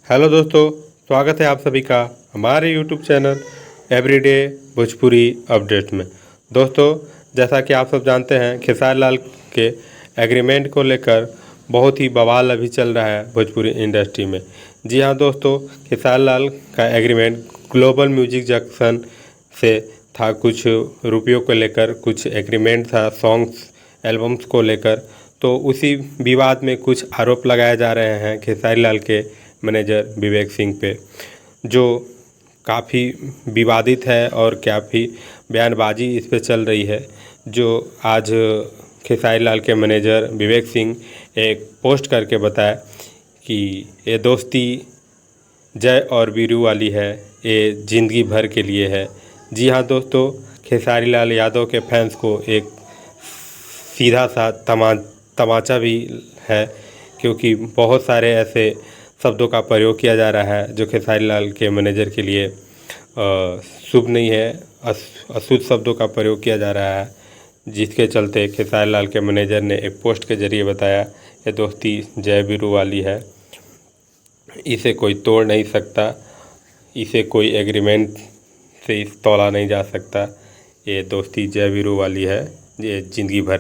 Hello दोस्तों, स्वागत है आप सभी का हमारे YouTube channel everyday Bhojpuri update में। दोस्तों, जैसा कि आप सब जानते हैं, खेसारी लाल के एग्रीमेंट को लेकर बहुत ही बवाल अभी चल रहा है भोजपुरी इंडस्ट्री में। जी हाँ दोस्तों, खेसारी लाल का एग्रीमेंट ग्लोबल म्यूजिक जंक्शन से था। कुछ रुपयों को लेकर कुछ एग्रीमेंट था, सॉन्ग्स एल्बम्स को लेकर। तो उसी विवाद में कुछ आरोप लगाए जा रहे हैं खेसारी लाल के मैनेजर विवेक सिंह पे, जो काफ़ी विवादित है और काफ़ी बयानबाजी इस पे चल रही है। जो आज खेसारी लाल के मैनेजर विवेक सिंह एक पोस्ट करके बताया कि ये दोस्ती जय और वीरू वाली है, ये ज़िंदगी भर के लिए है। जी हाँ दोस्तों, खेसारी लाल यादव के फैंस को एक सीधा सा तमाचा भी है, क्योंकि बहुत सारे ऐसे शब्दों का प्रयोग किया जा रहा है जो खेसारी लाल के मैनेजर के लिए शुभ नहीं है। अशुद्ध शब्दों का प्रयोग किया जा रहा है, जिसके चलते खेसारी लाल के मैनेजर ने एक पोस्ट के जरिए बताया, ये दोस्ती जय वीरू वाली है, इसे कोई तोड़ नहीं सकता, इसे कोई एग्रीमेंट से इस तोड़ा नहीं जा सकता। ये दोस्ती जय वीरू वाली है, ये ज़िंदगी भर